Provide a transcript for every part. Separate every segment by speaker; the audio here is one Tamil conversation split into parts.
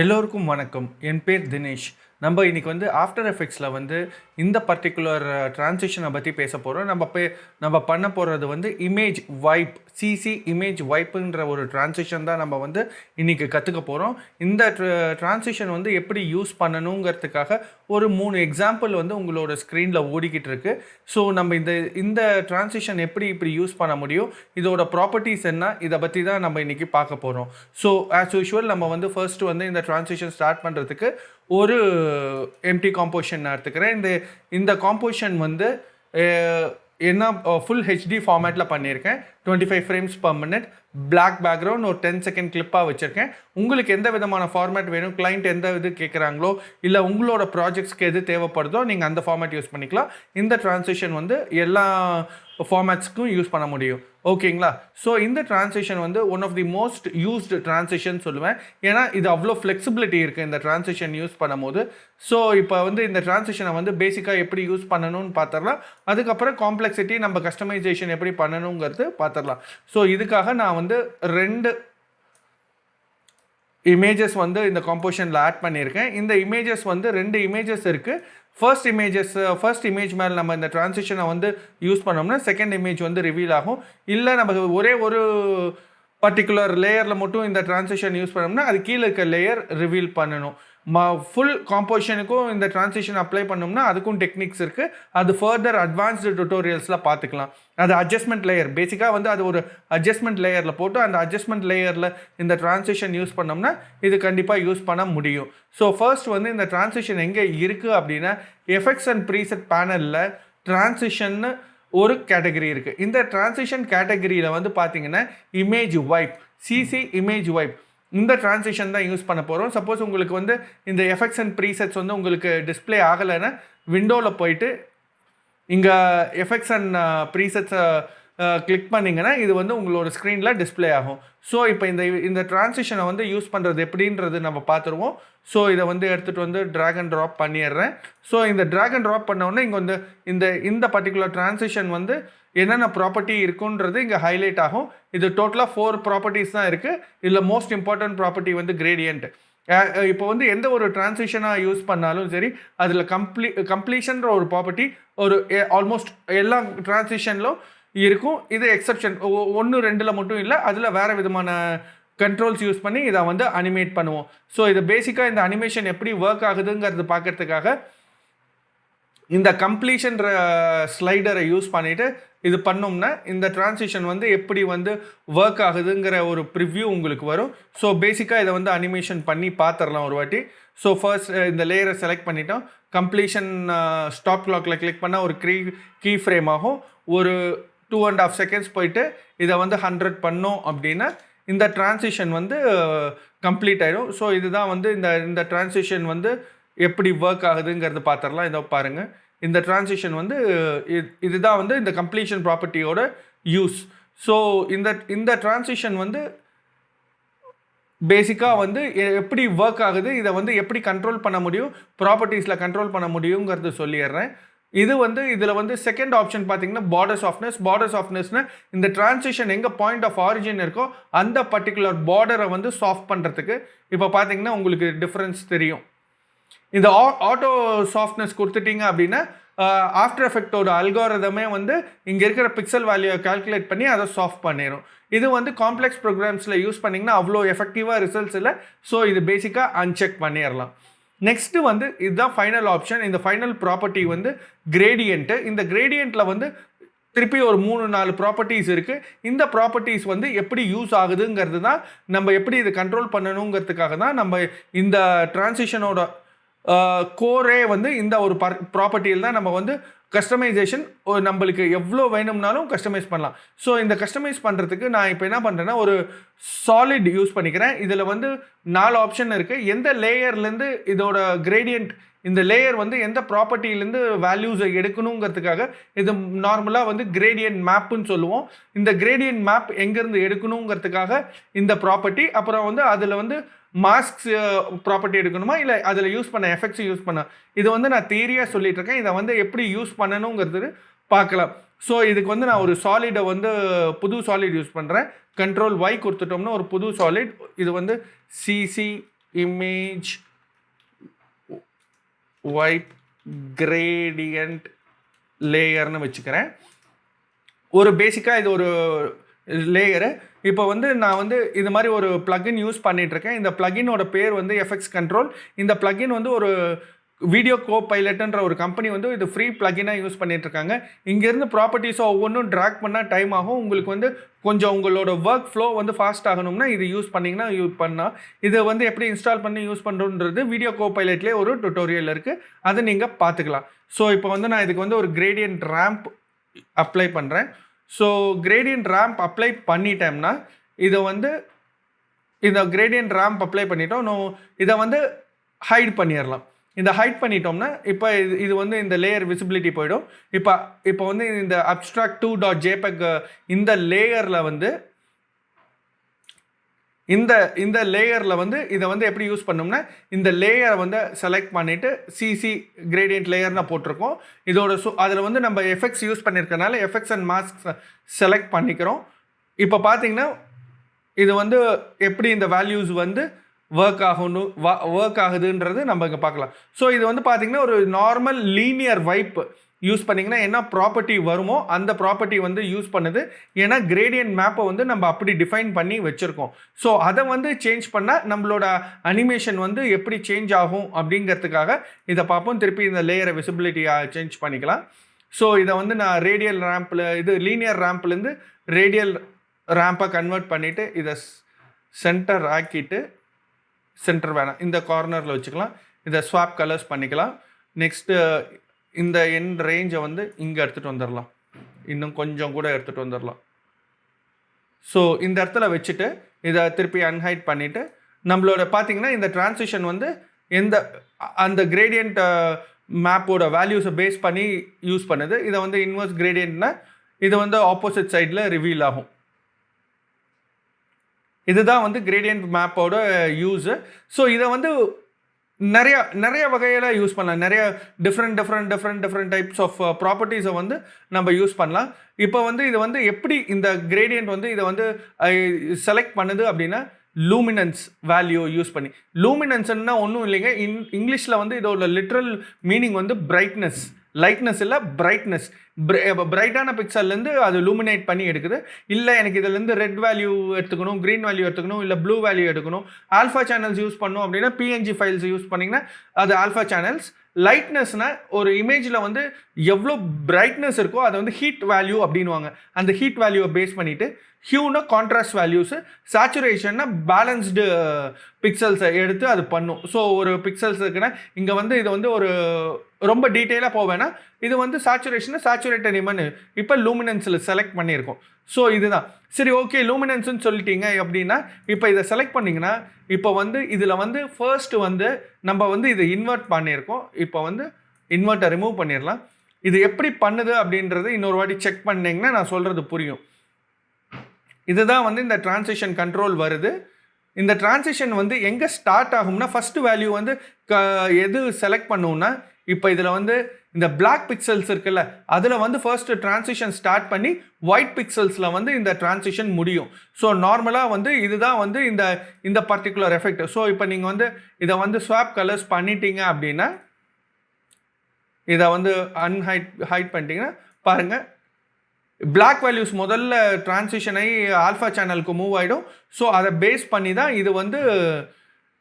Speaker 1: எல்லோருக்கும் வணக்கம். என் பேர் தினேஷ். நம்ம இன்னைக்கு ஆஃப்டர் எஃபெக்ட்ஸில் இந்த பர்டிகுலர் ட்ரான்சிஷனை பற்றி பேச போகிறோம். நம்ம பண்ண போகிறது இமேஜ் வைப், சிசி இமேஜ் வைப்புன்ற ஒரு ட்ரான்சிஷன் தான் நம்ம இன்றைக்கி கற்றுக்க போகிறோம். இந்த ட்ரான்சிஷன் எப்படி யூஸ் பண்ணணுங்கிறதுக்காக ஒரு 3 எக்ஸாம்பிள் உங்களோட ஸ்க்ரீனில் ஓடிக்கிட்டு இருக்கு. ஸோ நம்ம இந்த ட்ரான்சிஷன் எப்படி இப்படி யூஸ் பண்ண முடியும், இதோட ப்ராப்பர்ட்டிஸ் என்ன, இதை பற்றி தான் நம்ம இன்றைக்கி பார்க்க போகிறோம். ஸோ ஆஸ் யூஷுவல் நம்ம ஃபர்ஸ்ட் இந்த ட்ரான்சிஷன் ஸ்டார்ட் பண்ணுறதுக்கு ஒரு எம்டி காம்போசிஷன் நான் எடுத்துக்கிறேன். இந்த காம்போசிஷன் என்ன ஃபுல் ஹெச்டி ஃபார்மேட்டில் பண்ணியிருக்கேன். 25 frames per minute, black background, ஒரு 10 செகண்ட் கிளிப்பாக வச்சுருக்கேன். உங்களுக்கு எந்த விதமான ஃபார்மேட் வேணும், கிளைண்ட் எந்த இது கேட்குறாங்களோ இல்லை உங்களோட ப்ராஜெக்ட்ஸ்க்கு எது தேவைப்படுதோ நீங்கள் அந்த ஃபார்மேட் யூஸ் பண்ணிக்கலாம். இந்த ட்ரான்சிஷன் எல்லா ஃபார்மேட்ஸ்க்கும் யூஸ் பண்ண முடியும். ஓகேங்களா? ஸோ இந்த transition one of the most used transition சொல்லுவேன். ஏன்னா இது அவ்வளோ ஃப்ளெக்சிபிலிட்டி இருக்குது இந்த ட்ரான்சிஷன் யூஸ் பண்ணும்போது. ஸோ இப்போ இந்த ட்ரான்சிஷனை பேசிக்காக எப்படி யூஸ் பண்ணணும்னு பார்த்துடலாம். அதுக்கப்புறம் காம்ப்ளெக்சிட்டி, நம்ம கஸ்டமைசேஷன் எப்படி பண்ணணுங்கிறது பார்த்துடலாம். ஸோ இதுக்காக நான் 2 இமேஜஸ் இந்த காம்போசிஷனில் ஆட் பண்ணியிருக்கேன். இந்த இமேஜஸ் 2 இமேஜஸ் இருக்குது. ஃபர்ஸ்ட் இமேஜ் மேலே நம்ம இந்த ட்ரான்சிஷனை யூஸ் பண்ணோம்னா செகண்ட் இமேஜ் ரிவீல் ஆகும். இல்லை நம்ம ஒரே ஒரு பர்டிகுலர் லேயரில் மட்டும் இந்த ட்ரான்சிஷன் யூஸ் பண்ணோம்னா அது கீழே இருக்க லேயர் ரிவீல் பண்ணணும். ஃபுல் காம்போசிஷனுக்கும் இந்த ட்ரான்சிஷன் அப்ளை பண்ணோம்னா அதுக்கும் டெக்னிக்ஸ் இருக்குது. அது ஃபர்தர் அட்வான்ஸ்டு டுட்டோரியல்ஸில் பார்த்துக்கலாம். அது அட்ஜஸ்ட்மெண்ட் லேயர், பேசிக்காக அது ஒரு அட்ஜஸ்ட்மெண்ட் லேயரில் போட்டு அந்த அட்ஜஸ்ட்மெண்ட் லேயரில் இந்த ட்ரான்சிஷன் யூஸ் பண்ணோம்னா இது கண்டிப்பாக யூஸ் பண்ண முடியும். ஸோ ஃபர்ஸ்ட் இந்த ட்ரான்சிஷன் எங்கே இருக்குது அப்படின்னா, எஃபெக்ட்ஸ் அண்ட் ப்ரீசெட் பேனலில் ட்ரான்சிஷன்னு ஒரு கேட்டகரி இருக்குது. இந்த ட்ரான்சிஷன் கேட்டகரியில் பார்த்தீங்கன்னா image vibe, CC image vibe, இந்த ட்ரான்சிஷன் தான் யூஸ் பண்ண போகிறோம். சப்போஸ் உங்களுக்கு இந்த எஃபெக்ட்ஸ் அண்ட் ப்ரீசெட்ஸ் உங்களுக்கு டிஸ்பிளே ஆகலைன்னா விண்டோவில் போயிட்டு இங்கே எஃபெக்ட்ஸ் அண்ட் ப்ரீசெட்ஸை கிளிக் பண்ணிங்கன்னா இது உங்களோட ஸ்க்ரீனில் டிஸ்பிளே ஆகும். ஸோ இப்போ இந்த ட்ரான்சிஷனை யூஸ் பண்ணுறது எப்படின்றது நம்ம பார்த்துருவோம். ஸோ இதை எடுத்துகிட்டு ட்ராக் அண்ட் ட்ராப் பண்ணிடுறேன். ஸோ இந்த ட்ராக் அண்ட் ட்ராப் பண்ணோடனே இங்கே இந்த பர்டிகுலர் ட்ரான்சிஷன் என்னென்ன ப்ராப்பர்ட்டி இருக்குன்றது இங்கே ஹைலைட் ஆகும். இது டோட்டலாக 4 ப்ராப்பர்ட்டிஸ் தான் இருக்குது. இதில் மோஸ்ட் இம்பார்ட்டன்ட் ப்ராப்பர்ட்டி கிரேடியன்ட். இப்போ எந்த ஒரு ட்ரான்சிஷனாக யூஸ் பண்ணாலும் சரி, அதில் கம்ப்ளீஷன்ற ஒரு ப்ராப்பர்ட்டி ஒரு ஆல்மோஸ்ட் எல்லா ட்ரான்சிஷன்லும் இருக்கும். இது எக்ஸப்ஷன் 1-2 மட்டும் இல்லை, அதில் வேறு விதமான கண்ட்ரோல்ஸ் யூஸ் பண்ணி இதை அனிமேட் பண்ணுவோம். ஸோ இது பேசிக்காக இந்த அனிமேஷன் எப்படி ஒர்க் ஆகுதுங்கிறது பார்க்கறதுக்காக இந்த கம்ப்ளீஷன்ற ஸ்லைடரை யூஸ் பண்ணிவிட்டு இது பண்ணோம்னா இந்த ட்ரான்சிஷன் எப்படி ஒர்க் ஆகுதுங்கிற ஒரு ப்ரிவ்யூ உங்களுக்கு வரும். ஸோ பேசிக்காக இதை அனிமேஷன் பண்ணி பார்த்துடலாம் ஒரு வாட்டி. ஸோ ஃபர்ஸ்ட் இந்த லேயரை செலக்ட் பண்ணிட்டோம். கம்ப்ளீஷன் ஸ்டாப் கிளாக்கில் கிளிக் பண்ணால் ஒரு கீ ஃப்ரேம் ஆகும். ஒரு 2.5 செகண்ட்ஸ் போயிட்டு இதை 100 பண்ணோம் அப்படின்னா இந்த ட்ரான்சிஷன் கம்ப்ளீட் ஆகிடும். ஸோ இதுதான் இந்த ட்ரான்சிஷன் எப்படி ஒர்க் ஆகுதுங்கிறது பார்த்துடலாம். இதை பாருங்கள். இந்த ட்ரான்சிஷன் இதுதான் இந்த கம்ப்ளீஷன் ப்ராப்பர்ட்டியோட யூஸ். ஸோ இந்த ட்ரான்சிஷன் பேசிக்காக எப்படி ஒர்க் ஆகுது, இதை எப்படி கண்ட்ரோல் பண்ண முடியும், ப்ராப்பர்ட்டிஸில் கண்ட்ரோல் பண்ண முடியுங்கிறது சொல்லிடுறேன். இது இதில் செகண்ட் ஆப்ஷன் பார்த்தீங்கன்னா பார்டர் சாஃப்ட்னஸ்னால் இந்த ட்ரான்சிஷன் எங்கே பாயிண்ட் ஆஃப் ஆரிஜின் இருக்கோ அந்த பர்டிகுலர் பார்டரை சாஃப்ட் பண்ணுறதுக்கு. இப்போ பார்த்தீங்கன்னா உங்களுக்கு டிஃப்ரென்ஸ் தெரியும். இந்த ஆட்டோ சாஃப்ட்னஸ் கொடுத்துட்டீங்க அப்படின்னா ஆஃப்டர் எஃபெக்டோட அல்காரிதமே இங்கே இருக்கிற பிக்சல் வேல்யூவை கால்குலேட் பண்ணி அதை சாஃப்ட் பண்ணிடும். இது காம்ப்ளெக்ஸ் ப்ரோக்ராம்ஸில் யூஸ் பண்ணிங்கன்னா அவ்வளோ எஃபெக்டிவாக ரிசல்ட்ஸ் இல்லை. ஸோ இது பேசிக்காக அன்செக் பண்ணிடலாம். நெக்ஸ்ட்டு இதுதான் ஃபைனல் ஆப்ஷன். இந்த ஃபைனல் ப்ராப்பர்ட்டி கிரேடியன்ட்டு. இந்த கிரேடியண்ட்டில் திருப்பி ஒரு 3-4 ப்ராப்பர்ட்டிஸ் இருக்குது. இந்த ப்ராப்பர்ட்டிஸ் எப்படி யூஸ் ஆகுதுங்கிறது தான் நம்ம எப்படி இதை கண்ட்ரோல் பண்ணணுங்கிறதுக்காக தான் நம்ம இந்த ட்ரான்சிஷனோட கோரே இந்த ஒரு ப்ராப்பர்ட்டியில் தான் நம்ம கஸ்டமைசேஷன் நம்மளுக்கு எவ்வளோ வேணும்னாலும் கஸ்டமைஸ் பண்ணலாம். ஸோ இந்த கஸ்டமைஸ் பண்ணுறதுக்கு நான் இப்போ என்ன பண்ணுறேன்னா ஒரு சாலிட் யூஸ் பண்ணிக்கிறேன். இதில் 4 ஆப்ஷன் இருக்குது. எந்த லேயர்லேருந்து இதோட கிரேடியன்ட், இந்த லேயர் எந்த ப்ராப்பர்ட்டிலேருந்து வேல்யூஸை எடுக்கணுங்கிறதுக்காக இது நார்மலாக கிரேடியன்ட் மேப்புன்னு சொல்லுவோம். இந்த கிரேடியன்ட் மேப் எங்கேருந்து எடுக்கணுங்கிறதுக்காக இந்த ப்ராப்பர்ட்டி. அப்புறம் அதில் மாஸ்க்ஸ் ப்ராப்பர்ட்டி எடுக்கணுமா இல்லை அதில் யூஸ் பண்ண எஃபெக்ட்ஸ் யூஸ் பண்ண, இது நான் தியரியாக சொல்லிட்டு இருக்கேன். இதை எப்படி யூஸ் பண்ணணுங்கிறது பார்க்கலாம். ஸோ இதுக்கு நான் ஒரு சாலிடை புது சாலிட் யூஸ் பண்ணுறேன். கண்ட்ரோல் Y கொடுத்துட்டோம்னா ஒரு புது சாலிட். இது சிசி இமேஜ் வைப் கிரேடியன்ட் லேயர்னு வச்சுக்கிறேன். ஒரு பேசிக்காக இது ஒரு லேயரு. இப்போ வந்து நான் வந்து இது மாதிரி ஒரு ப்ளகின் யூஸ் பண்ணிகிட்ருக்கேன். இந்த ப்ளகினோட பேர் வந்து எஃப்எக்ஸ் கண்ட்ரோல். இந்த ப்ளகின் வந்து ஒரு வீடியோ கோபைலட்ன்ற ஒரு கம்பெனி வந்து இது ஃப்ரீ ப்ளகினாக யூஸ் பண்ணிகிட்ருக்காங்க. இங்கேருந்து ப்ராப்பர்ட்டிஸை ஒவ்வொன்றும் ட்ராக் பண்ணால் டைம் ஆகும். உங்களுக்கு வந்து கொஞ்சம் உங்களோட ஒர்க் ஃப்ளோ வந்து ஃபாஸ்ட் ஆகணும்னா இது யூஸ் பண்ணிங்கன்னா யூஸ் பண்ணால் இதை வந்து எப்படி இன்ஸ்டால் பண்ணி யூஸ் பண்ணுறோன்றது வீடியோ கோபைலட்லேயே ஒரு டுட்டோரியல் இருக்குது. அதை நீங்கள் பார்த்துக்கலாம். ஸோ இப்போ வந்து நான் இதுக்கு வந்து ஒரு கிரேடியன்ட் ரேம்ப் அப்ளை பண்ணுறேன். ஸோ கிரேடியன்ட் ரேம்ப் அப்ளை பண்ணிட்டோம்னா இதை வந்து இந்த கிரேடியன்ட் ரேம்ப் அப்ளை பண்ணிட்டோம். இதை வந்து ஹைட் பண்ணிடலாம். இந்த ஹைட் பண்ணிட்டோம்னா இப்போ இது வந்து இந்த லேயர் விசிபிலிட்டி போயிடும். இப்போ வந்து இந்த abstract2.jpg இந்த லேயரில் வந்து இந்த லேயரில் வந்து இதை வந்து எப்படி யூஸ் பண்ணோம்னா இந்த லேயரை வந்து செலக்ட் பண்ணிவிட்டு சிசி கிரேடியன்ட் லேயர்னு போட்டிருக்கோம். இதோட அதில் வந்து நம்ம எஃபெக்ட்ஸ் யூஸ் பண்ணியிருக்கனால எஃபெக்ட்ஸ் அண்ட் மாஸ்க் செலக்ட் பண்ணிக்கிறோம். இப்போ பார்த்தீங்கன்னா இது வந்து எப்படி இந்த வேல்யூஸ் வந்து ஒர்க் ஆகுதுன்றது நம்ம இங்கே பார்க்கலாம். ஸோ இது வந்து பார்த்தீங்கன்னா ஒரு நார்மல் லீனியர் வைப் யூஸ் பண்ணிங்கன்னா என்ன ப்ராப்பர்ட்டி வருமோ அந்த ப்ராப்பர்ட்டி வந்து யூஸ் பண்ணுது. ஏன்னா கிரேடியன்ட் மேப்பை வந்து நம்ம அப்படி டிஃபைன் பண்ணி வச்சுருக்கோம். ஸோ அதை வந்து சேஞ்ச் பண்ணால் நம்மளோட அனிமேஷன் வந்து எப்படி சேஞ்ச் ஆகும் அப்படிங்கிறதுக்காக இதை பார்ப்போம். திருப்பி இந்த லேயரை விசிபிலிட்டியாக சேஞ்ச் பண்ணிக்கலாம். ஸோ இதை வந்து நான் ரேடியல் ரேம்பில் இது லீனியர் ரேம்ப்லேருந்து ரேடியல் ரேம்பை கன்வெர்ட் பண்ணிவிட்டு இதை சென்டர் ஆக்கிட்டு சென்டர் வேணாம் இந்த கார்னரில் வச்சுக்கலாம். இதை ஸ்வாப் கலர்ஸ் பண்ணிக்கலாம். நெக்ஸ்ட்டு இந்த எண்ட் ரேஞ்சை வந்து இங்கே எடுத்துகிட்டு வந்துடலாம். இன்னும் கொஞ்சம் கூட எடுத்துகிட்டு வந்துடலாம். ஸோ இந்த இடத்துல வச்சுட்டு இதை திருப்பி அன்ஹைட் பண்ணிவிட்டு நம்மளோட பார்த்திங்கன்னா இந்த டிரான்சிஷன் வந்து அந்த கிரேடியன்ட் மேப்போட வேல்யூஸை பேஸ் பண்ணி யூஸ் பண்ணுது. இதை வந்து இன்வெர்ஸ் கிரேடியன்ட்னா இது வந்து ஆப்போசிட் சைடில் ரிவீல் ஆகும். இதுதான் வந்து கிரேடியன்ட் மேப்போட யூஸு. ஸோ இதை வந்து நிறைய வகையில் யூஸ் பண்ணலாம். நிறைய டிஃப்ரெண்ட் டைப்ஸ் ஆஃப் ப்ராப்பர்ட்டிஸை வந்து நம்ம யூஸ் பண்ணலாம். இப்போ வந்து இது வந்து எப்படி இந்த கிரேடியன்ட் வந்து இதை வந்து செலக்ட் பண்ணுது அப்படின்னா லூமினன்ஸ் வேல்யூ யூஸ் பண்ணி. லூமினன்ஸ்ன்னா ஒன்றும் இல்லைங்க. இங்கிலீஷில் வந்து இதோட லிட்ரல் மீனிங் வந்து பிரைட்னஸ், லைட்னஸ் இல்லை பிரைட்னஸ். பிரைட்டான பிக்சல்லேருந்து அது லூமினேட் பண்ணி எடுக்குது. இல்லை எனக்கு இதிலேருந்து ரெட் வேல்யூ எடுத்துக்கணும், க்ரீன் வேல்யூ எடுத்துக்கணும், இல்லை ப்ளூ வேல்யூ எடுக்கணும், ஆல்ஃபா சேனல்ஸ் யூஸ் பண்ணோம் அப்படின்னா பிஎன்ஜி ஃபைல்ஸ் யூஸ் பண்ணிங்கன்னா அது ஆல்ஃபா சேனல்ஸ். லைட்னஸ்னால் ஒரு இமேஜில் வந்து எவ்வளோ பிரைட்னஸ் இருக்கோ அதை வந்து ஹீட் வேல்யூ அப்படின்வாங்க. அந்த ஹீட் வேல்யூவை பேஸ் பண்ணிவிட்டு ஹியூனா கான்ட்ராஸ்ட் வேல்யூஸு, சேச்சுரேஷன்னா பேலன்ஸ்டு பிக்சல்ஸை எடுத்து அது பண்ணும். ஸோ ஒரு பிக்சல்ஸ் இருக்குன்னா இங்கே வந்து இது வந்து ஒரு ரொம்ப டீட்டெயிலாக போவேன்னா இது வந்து சேச்சுரேட்டட் இமேஜ் இப்போ லூமினன்ஸில் செலக்ட் பண்ணியிருக்கோம். ஸோ இதுதான் சரி. ஓகே, லூமினன்ஸ்னு சொல்லிட்டீங்க அப்படின்னா இப்போ இதை செலக்ட் பண்ணிங்கன்னா இப்போ வந்து இதில் வந்து ஃபர்ஸ்ட் வந்து நம்ம வந்து இதை இன்வெர்ட் பண்ணியிருக்கோம். இப்போ வந்து இன்வெர்ட்டை ரிமூவ் பண்ணிடலாம். இது எப்படி பண்ணுது அப்படின்றது இன்னொரு வாட்டி செக் பண்ணிங்கன்னா நான் சொல்கிறது புரியும். இதுதான் வந்து இந்த டிரான்சிஷன் கண்ட்ரோல் வருது. இந்த டிரான்சிஷன் வந்து எங்கே ஸ்டார்ட் ஆகும்னா ஃபஸ்ட்டு வேல்யூ வந்து எது செலக்ட் பண்ணுவோம்னா இப்போ இதில் வந்து இந்த பிளாக் பிக்சல்ஸ் இருக்குல்ல அதில் வந்து ஃபர்ஸ்ட் டிரான்சிஷன் ஸ்டார்ட் பண்ணி ஒயிட் பிக்சல்ஸில் வந்து இந்த டிரான்சிஷன் முடியும். ஸோ நார்மலாக வந்து இதுதான் வந்து இந்த பர்டிகுலர் எஃபெக்ட். ஸோ இப்போ நீங்கள் வந்து இதை வந்து ஸ்வாப் கலர்ஸ் பண்ணிட்டீங்க அப்படின்னா இதை வந்து ஹைட் பண்ணிட்டீங்கன்னா பாருங்கள் பிளாக் வேல்யூஸ் முதல்ல டிரான்சிஷன் ஆகி ஆல்ஃபா சேனலுக்கு மூவ் ஆகிடும். ஸோ அதை பேஸ் பண்ணி தான் இது வந்து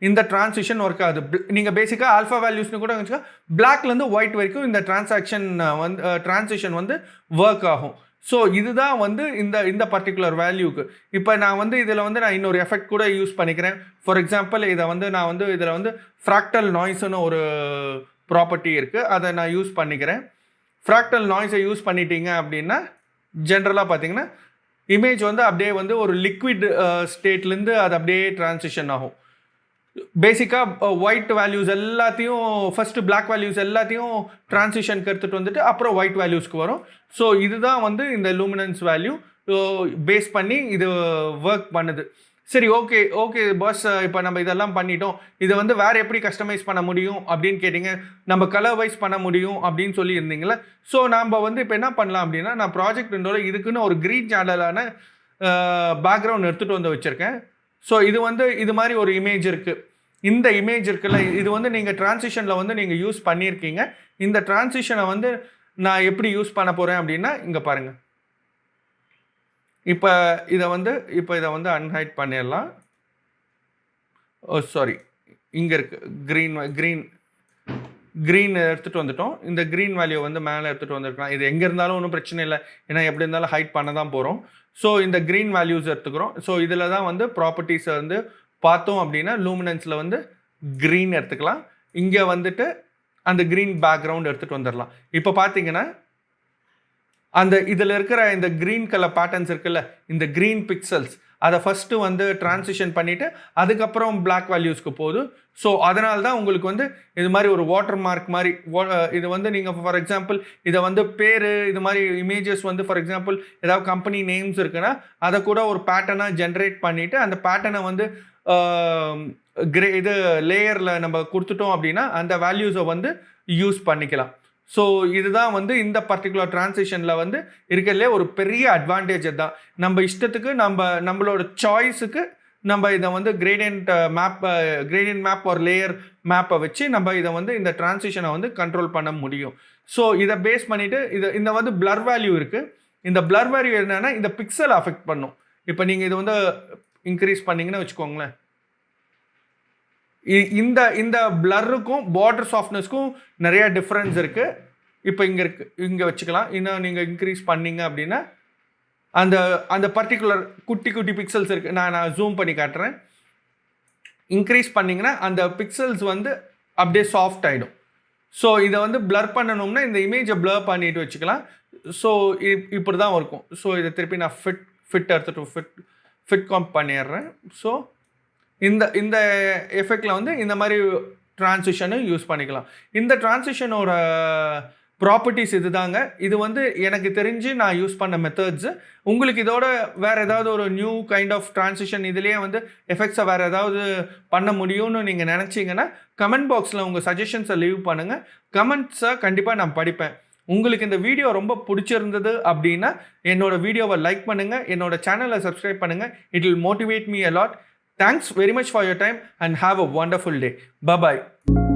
Speaker 1: இந்த டிரான்சிஷன் ஒர்க் ஆகுது. நீங்கள் பேசிக்காக ஆல்ஃபா வேல்யூஸ்னு கூட வச்சுக்கா பிளாக்லேருந்து ஒயிட் வரைக்கும் இந்த டிரான்சிஷன் வந்து ஒர்க் ஆகும். ஸோ இதுதான் வந்து இந்த பர்டிகுலர் வேல்யூக்கு. இப்போ நான் வந்து இதில் வந்து நான் இன்னொரு எஃபெக்ட் கூட யூஸ் பண்ணிக்கிறேன். ஃபார் எக்ஸாம்பிள் இதை வந்து நான் வந்து இதில் வந்து ஃப்ராக்டல் நாய்ஸ்னு ஒரு ப்ராப்பர்ட்டி இருக்குது, அதை நான் யூஸ் பண்ணிக்கிறேன். ஃப்ராக்டல் நாய்ஸை யூஸ் பண்ணிட்டீங்க அப்படின்னா ஜென்ரலாக பார்த்தீங்கன்னா இமேஜ் வந்து அப்படியே வந்து ஒரு லிக்விட் ஸ்டேட்லேருந்து அது அப்படியே டிரான்சிஷன் ஆகும். பேசிக்காக ஒயிட் வேல்யூஸ் எல்லாத்தையும் ஃபஸ்ட்டு பிளாக் வேல்யூஸ் எல்லாத்தையும் டிரான்சிஷனுக்கு எடுத்துகிட்டு வந்துட்டு அப்புறம் ஒயிட் வேல்யூஸ்க்கு வரும். ஸோ இதுதான் வந்து இந்த லூமினன்ஸ் வேல்யூ பேஸ் பண்ணி இது ஒர்க் பண்ணுது. சரி, ஓகே பாஸ், இப்போ நம்ம இதெல்லாம் பண்ணிட்டோம். இதை வந்து வேறு எப்படி கஸ்டமைஸ் பண்ண முடியும் அப்படின்னு கேட்டிங்க. நம்ம கலர் வைஸ் பண்ண முடியும் அப்படின்னு சொல்லி இருந்தீங்களே. ஸோ நம்ம வந்து இப்போ என்ன பண்ணலாம் அப்படின்னா நான் ப்ராஜெக்ட் விண்டோவில் இதுக்குன்னு ஒரு க்ரீன் சேனலான பேக்ரவுண்ட் எடுத்துகிட்டு வந்து வச்சுருக்கேன். ஸோ இது வந்து இது மாதிரி ஒரு இமேஜ் இருக்குது. இந்த இமேஜ் இருக்குல்ல, இது வந்து நீங்கள் டிரான்சிஷனில் வந்து நீங்கள் யூஸ் பண்ணியிருக்கீங்க. இந்த டிரான்சிஷனை வந்து நான் எப்படி யூஸ் பண்ண போகிறேன் அப்படின்னா, இங்கே பாருங்கள். இப்போ இதை வந்து அன்ஹைட் பண்ணிடலாம். சாரி, இங்கே இருக்குது க்ரீன் எடுத்துகிட்டு வந்துட்டோம். இந்த க்ரீன் வேல்யூ வந்து மேலே எடுத்துகிட்டு வந்துருக்கலாம். இது எங்கே இருந்தாலும் ஒன்றும் பிரச்சனை இல்லை, ஏன்னா எப்படி இருந்தாலும் ஹைட் பண்ண தான் போகிறோம். ஸோ இந்த க்ரீன் வேல்யூஸ் எடுத்துக்கிறோம். ஸோ இதில் தான் வந்து ப்ராப்பர்ட்டிஸை வந்து பார்த்தோம் அப்படின்னா லூமினன்ஸில் வந்து க்ரீன் எடுத்துக்கலாம். இங்கே வந்துட்டு அந்த க்ரீன் பேக்ரவுண்ட் எடுத்துகிட்டு வந்துடலாம். இப்போ பார்த்தீங்கன்னா அந்த இதில் இருக்கிற இந்த க்ரீன் கலர் பேட்டர்ன்ஸ் இருக்குல்ல, இந்த க்ரீன் பிக்சல்ஸ் அதை ஃபஸ்ட்டு வந்து டிரான்சிஷன் பண்ணிவிட்டு அதுக்கப்புறம் பிளாக் வேல்யூஸ்க்கு போகுது. ஸோ அதனால தான் உங்களுக்கு வந்து இது மாதிரி ஒரு வாட்டர் மார்க் மாதிரி இது வந்து நீங்கள் ஃபார் எக்ஸாம்பிள் இதை வந்து பேர் இது மாதிரி இமேஜஸ் வந்து ஃபார் எக்ஸாம்பிள் ஏதாவது கம்பெனி நேம்ஸ் இருக்குன்னா அதை கூட ஒரு பேட்டர்னாக ஜென்ரேட் பண்ணிவிட்டு அந்த பேட்டர்னை வந்து இது லேயரில் நம்ம கொடுத்துட்டோம் அப்படின்னா அந்த வேல்யூஸை வந்து யூஸ் பண்ணிக்கலாம். ஸோ இதுதான் வந்து இந்த பர்டிகுலர் டிரான்சிஷனில் வந்து இருக்கிறதுலே ஒரு பெரிய அட்வான்டேஜ் தான். நம்ம இஷ்டத்துக்கு நம்மளோட சாய்ஸுக்கு நம்ம இதை வந்து கிரேடியன்ட் மேப் ஒரு லேயர் மேப்பை வச்சு நம்ம இதை வந்து இந்த டிரான்சிஷனை வந்து கண்ட்ரோல் பண்ண முடியும். ஸோ இதை பேஸ் பண்ணிவிட்டு இந்த வந்து பிளர் வேல்யூ இருக்குது. இந்த பிளர் வேல்யூ என்னென்னா இந்த பிக்சல் அஃபெக்ட் பண்ணும். இப்போ நீங்கள் இது வந்து இன்க்ரீஸ் பண்ணிங்கன்னு வச்சுக்கோங்களேன், இந்த பிளருக்கும் பார்டர் சாஃப்ட்னஸ்க்கும் நிறைய டிஃப்ரென்ஸ் இருக்குது. இப்போ இங்கே வச்சுக்கலாம். இன்னும் நீங்கள் இன்க்ரீஸ் பண்ணிங்க அப்படின்னா அந்த பர்டிகுலர் குட்டி பிக்சல்ஸ் இருக்குது. நான் ஜூம் பண்ணி காட்டுறேன். இன்க்ரீஸ் பண்ணிங்கன்னா அந்த பிக்சல்ஸ் வந்து அப்படியே சாஃப்ட் ஆகிடும். ஸோ இதை வந்து பிளர் பண்ணணும்னா இந்த இமேஜை பிளர் பண்ணிட்டு வச்சுக்கலாம். ஸோ இப்படி தான் இருக்கும். ஸோ இதை திருப்பி நான் ஃபிட் எடுத்துட்டு ஃபிட் காம்ப் பண்ணிடுறேன். ஸோ இந்த எஃபெக்டில் வந்து இந்த மாதிரி டிரான்சிஷனும் யூஸ் பண்ணிக்கலாம். இந்த டிரான்சிஷனோட ப்ராப்பர்ட்டிஸ் இது தாங்க. இது வந்து எனக்கு தெரிஞ்சு நான் யூஸ் பண்ண மெத்தட்ஸு. உங்களுக்கு இதோட வேறு ஏதாவது ஒரு நியூ கைண்ட் ஆஃப் டிரான்சிஷன் இதுலேயே வந்து எஃபெக்ட்ஸை வேறு ஏதாவது பண்ண முடியும்னு நீங்கள் நினச்சிங்கன்னா கமெண்ட் பாக்ஸில் உங்கள் சஜஷன்ஸை லீவ் பண்ணுங்கள். கமெண்ட்ஸை கண்டிப்பாக நான் படிப்பேன். உங்களுக்கு இந்த வீடியோ ரொம்ப பிடிச்சிருந்தது அப்படின்னா என்னோடய வீடியோவை லைக் பண்ணுங்கள், என்னோடய சேனலை சப்ஸ்கிரைப் பண்ணுங்கள். It will motivate me a lot. Thanks very much for your time and have a wonderful day. Bye-bye.